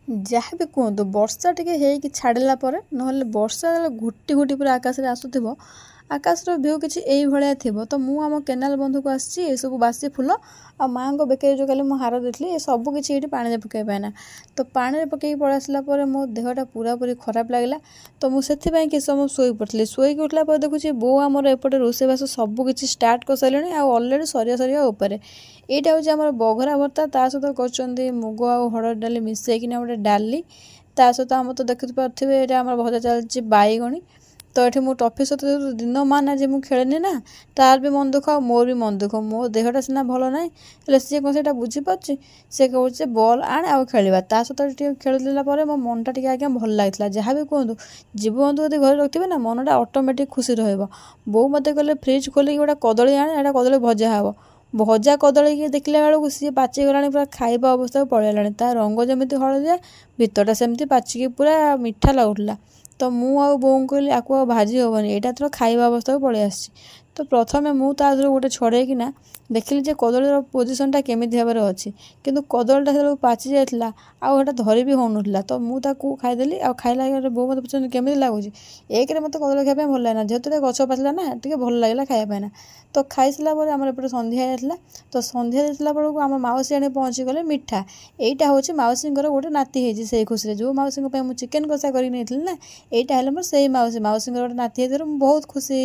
ଯାହା ବି କୁହନ୍ତୁ ବର୍ଷା ଟିକେ ହେଇକି ଛାଡ଼ିଲା ପରେ ନହେଲେ ବର୍ଷା ଘୁଟି ଘୁଟି ପୁରା ଆକାଶରେ ଆସୁଥିବ, ଆକାଶର ଭିଉ କିଛି ଏଇଭଳିଆ ଥିବ। ତ ମୁଁ ଆମ କେନାଲ ବନ୍ଧକୁ ଆସିଛି, ଏସବୁ ବାସି ଫୁଲ ଆଉ ମାଆଙ୍କ ବେକରେ ଯେଉଁ କାଲି ମୁଁ ହାର ଦେଇଥିଲି ଏ ସବୁ କିଛି ଏଇଠି ପାଣିରେ ପକାଇବା ପାଇଁ ନା। ତ ପାଣିରେ ପକାଇକି ପଳେଇ ଆସିଲା ପରେ ମୋ ଦେହଟା ପୁରାପୁରି ଖରାପ ଲାଗିଲା। ତ ମୁଁ ସେଥିପାଇଁ କିଛି ସମୟ ଶୋଇ ପଡ଼ିଥିଲି। ଶୋଇକି ଉଠିଲା ପରେ ଦେଖୁଛି ବୋଉ ଆମର ଏପଟେ ରୋଷେଇବାସ ସବୁ କିଛି ଷ୍ଟାର୍ଟ କରିସାରିଲେଣି ଆଉ ଅଲରେଡ଼ି ସରିବା ଉପରେ। ଏଇଟା ହେଉଛି ଆମର ବଘରା ଭର୍ତ୍ତା, ତା ସହିତ କରୁଛନ୍ତି ମୁଗ ଆଉ ହରଡ଼ ଡାଲି ମିଶାଇକିନା ଗୋଟେ ଡାଲି। ତା ସହିତ ଆମର ତ ଦେଖିପାରୁଥିବେ ଏଇଟା ଆମର ଭଜା ଚାଲିଛି ବାଇଗଣୀ। ତ ଏଠି ମୁଁ ଟଫି ସହିତ ଦିନ ମାନ ଆଜି ମୁଁ ଖେଳିନି ନା, ତାର ବି ମନ ଦୁଃଖ ଆଉ ମୋର ବି ମନ ଦୁଃଖ। ମୋ ଦେହଟା ସିନା ଭଲ ନାହିଁ, ହେଲେ ସିଏ କ'ଣ ସେଇଟା ବୁଝିପାରୁଛି। ସେ କହୁଛି ବଲ୍ ଆଣେ ଆଉ ଖେଳିବା। ତା ସହିତ ଟିକେ ଖେଳିଦେଲା ପରେ ମୋ ମନଟା ଟିକେ ଆଜ୍ଞା ଭଲ ଲାଗିଥିଲା। ଯାହା ବି କୁହନ୍ତୁ, ଜୀବଜନ୍ତୁ ଯଦି ଘରେ ରଖିଥିବେ ନା ମନଟା ଅଟୋମେଟିକ୍ ଖୁସି ରହିବ। ବୋଉ ମୋତେ କହିଲେ ଫ୍ରିଜ୍ ଖୋଲିକି ଗୋଟେ କଦଳୀ ଆଣେ, ଏଇଟା କଦଳୀ ଭଜା ହେବ। ଭଜା କଦଳୀକି ଦେଖିଲା ବେଳକୁ ସିଏ ପାଚିଗଲାଣି, ପୁରା ଖାଇବା ଅବସ୍ଥାକୁ ପଳେଇଗଲାଣି। ତା ରଙ୍ଗ ଯେମିତି ହଳଦିଆ, ଭିତରଟା ସେମିତି ପାଚିକି ପୁରା ମିଠା ଲାଗୁଥିଲା। ତ ମୁଁ ଆଉ ବୋଉଙ୍କୁ କହିଲି ଆକୁ ଆଉ ଭାଜି ହେବନି, ଏଇଟା ତ ଖାଇବା ଅବସ୍ଥାକୁ ପଳେଇ ଆସିଛି। ତ ପ୍ରଥମେ ମୁଁ ତା ଦେହରୁ ଗୋଟେ ଛଡ଼େଇକିନା ଦେଖିଲି ଯେ କଦଳୀର ପୋଜିସନ୍ଟା କେମିତି ଭାବରେ ଅଛି। କିନ୍ତୁ କଦଳୀଟା ସେତେବେଳକୁ ପାଚି ଯାଇଥିଲା, ଆଉ ସେଇଟା ଧରି ବି ହେଉନଥିଲା। ତ ମୁଁ ତାକୁ ଖାଇଦେଲି। ଆଉ ଖାଇଲା ପରେ ବୋଉ ମୋତେ ପଚାରୁଛନ୍ତି କେମିତି ଲାଗୁଛି। ଏକରେ ମୋତେ କଦଳୀ ଖାଇବା ପାଇଁ ଭଲ ଲାଗେନା, ଯେହେତୁ ଗଛ ପାଚିଲା ନା, ଟିକେ ଭଲ ଲାଗିଲା ଖାଇବା ପାଇଁ ନା। ତ ଖାଇସାରିଲା ପରେ ଆମର ଏପଟେ ସନ୍ଧ୍ୟା ହେଇଯାଇଥିଲା। ତ ସନ୍ଧ୍ୟା ଦେଇଥିଲା ବେଳକୁ ଆମ ମାଉସୀ ଆଣି ପହଞ୍ଚିଗଲେ ମିଠା। ଏଇଟା ହେଉଛି ମାଉସୀଙ୍କର ଗୋଟେ ନାତି ହେଇଛି। ସେଇ ଖୁସିରେ ଯେଉଁ ମାଉସୀଙ୍କ ପାଇଁ ମୁଁ ଚିକେନ୍ କଷା କରିକି ନେଇଥିଲି ନା, ଏଇଟା ହେଲେ ମୋର ସେଇ ମାଉସୀଙ୍କର ଗୋଟେ ନାତି ହେଇଥିବାରୁ ମୁଁ ବହୁତ ଖୁସି।